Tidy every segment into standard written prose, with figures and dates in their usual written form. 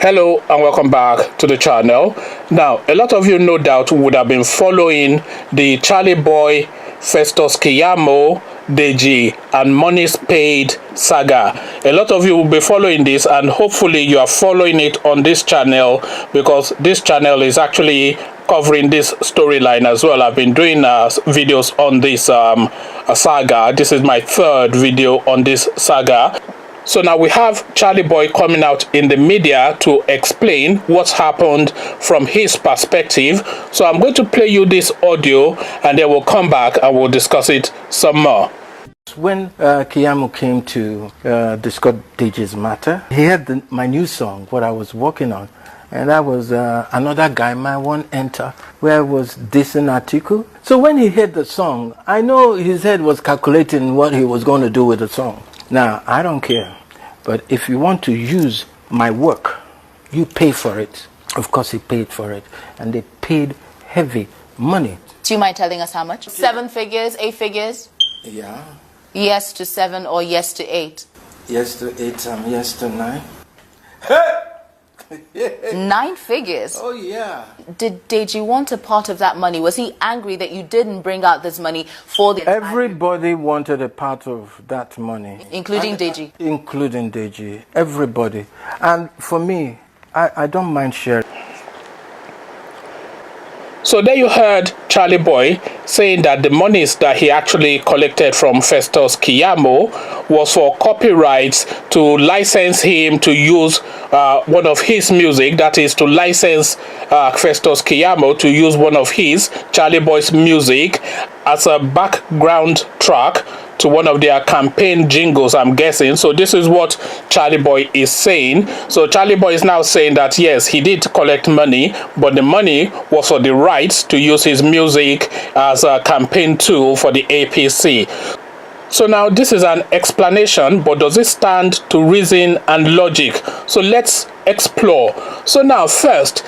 Hello and welcome back to the channel. Now, a lot of you no doubt would have been following the Charly boy Festus Keyamo, Deji and Monies Paid saga. A lot of you will be following this, and hopefully you are following it on this channel, because this channel is actually covering this storyline as well. I've been doing videos on this saga. This is my third video on this saga. So now we have Charly boy coming out in the media to explain what's happened from his perspective. So I'm going to play you this audio and then we'll come back and we'll discuss it some more. When Keyamo came to discuss Deji's matter, he had my new song, what I was working on. And that was Another Guy Might Want Enter, where was this an article. So when he heard the song, I know his head was calculating what he was going to do with the song. Now, I don't care, but if you want to use my work, you pay for it. Of course, he paid for it, and they paid heavy money. Do you mind telling us how much? 7 figures, 8 figures? Yeah. Yes to 7 or yes to 8? Yes to 8, yes to 9. 9 figures? Oh, yeah. Did Deji want a part of that money? Was he angry that you didn't bring out this money for the... Everybody wanted a part of that money. Including Deji? Including Deji. Everybody. And for me, I don't mind sharing. So there you heard Charly boy saying that the monies that he actually collected from Festus Keyamo was for copyrights to license him to use one of his music, that is to license Festus Keyamo to use one of his, Charly boy's music, as a background track to one of their campaign jingles, I'm guessing. So this is what Charly boy is saying. So Charly boy is now saying that yes, he did collect money, but the money was for the rights to use his music as a campaign tool for the APC. So now this is an explanation, but does it stand to reason and logic? So let's explore. So now first,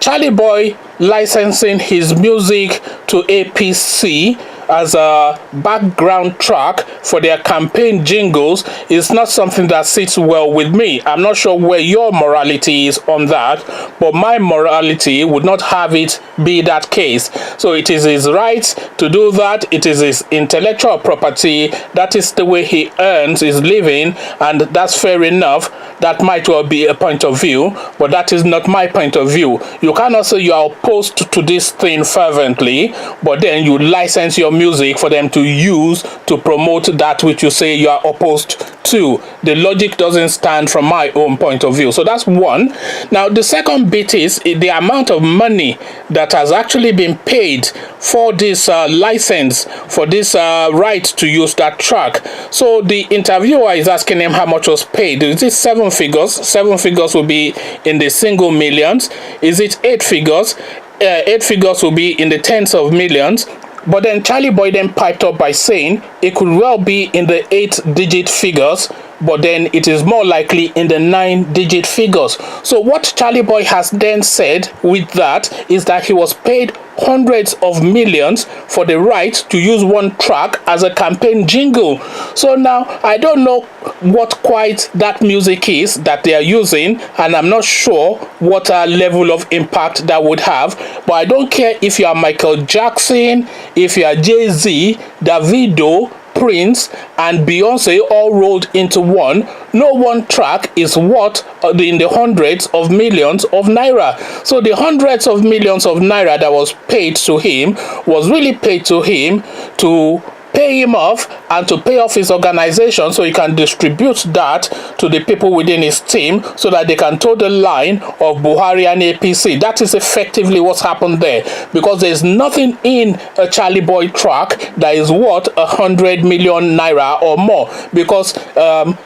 Charly boy licensing his music to APC as a background track for their campaign jingles is not something that sits well with me. I'm not sure where your morality is on that, but my morality would not have it be that case. So it is his right to do that. It is his intellectual property. That is the way he earns his living, and that's fair enough. That might well be a point of view, but that is not my point of view. You cannot say you are opposed to this thing fervently, but then you license your music for them to use to promote that which you say you are opposed to. The logic doesn't stand from my own point of view. So that's one. Now the second bit is the amount of money that has actually been paid for this license, for this right to use that track. So the interviewer is asking him how much was paid. Is it 7 figures? 7 figures will be in the single millions. Is it 8 figures? 8 figures will be in the tens of millions. But then Charly boy then piped up by saying it could well be in the 8-digit figures, but then it is more likely in the 9-digit figures. So what Charly boy has then said with that is that he was paid hundreds of millions for the right to use one track as a campaign jingle. So now I don't know what quite that music is that they are using, and I'm not sure what level of impact that would have. But I don't care if you are Michael Jackson, if you are Jay-Z, Davido, Prince and Beyonce all rolled into one. No one track is worth in the hundreds of millions of naira. So the hundreds of millions of naira that was paid to him was really paid to him to pay him off and to pay off his organization, so he can distribute that to the people within his team so that they can toe the line of Buhari and APC. That is effectively what's happened there, because there's nothing in a Charly boy track that is worth 100 million naira or more, because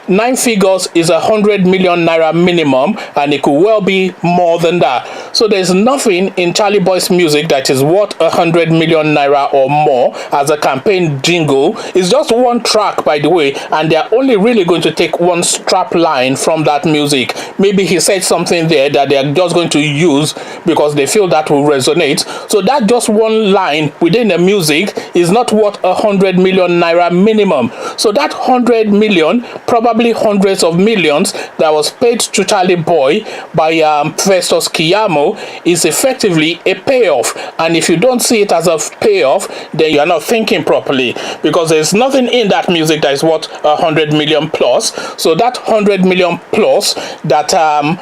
9 figures is 100 million naira minimum, and it could well be more than that. So there's nothing in Charly Boy's music that is worth 100 million naira or more as a campaign jingle. It's just one track, by the way, and they're only really going to take one strap line from that music. Maybe he said something there that they're just going to use because they feel that will resonate. So that just one line within the music is not worth 100 million naira minimum. So that 100 million, probably hundreds of millions that was paid to Charly Boy by Festus Keyamo is effectively a payoff. And if you don't see it as a payoff, then you are not thinking properly, because there's nothing in that music that is worth 100 million plus. So that 100 million plus that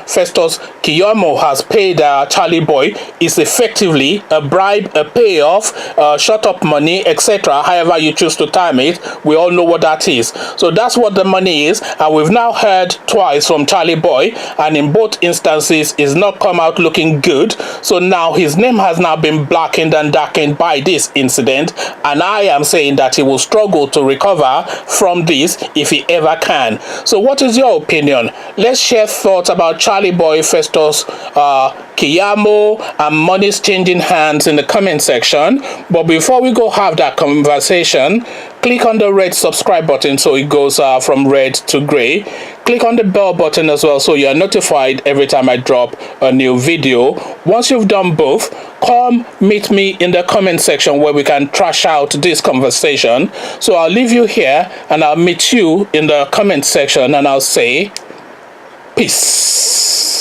Festus Keyamo has paid Charly Boy is effectively a bribe, a payoff, shut up money, etc. However you choose to time it, we all know what that is. So that's what the money is, and we've now heard twice from Charly Boy, and in both instances it's not come out looking good. So now his name has now been blackened and darkened by this incident, and I am saying that he will struggle to recover from this if he ever can. So what is your opinion? Let's share thoughts about Charly Boy, Festus Keyamo, and money's changing hands in the comment section. But before we go have that conversation, click on the red subscribe button so it goes from red to gray. Click on the bell button as well so you are notified every time I drop a new video. Once you've done both, come meet me in the comment section where we can trash out this conversation. So I'll leave you here and I'll meet you in the comment section, and I'll say peace.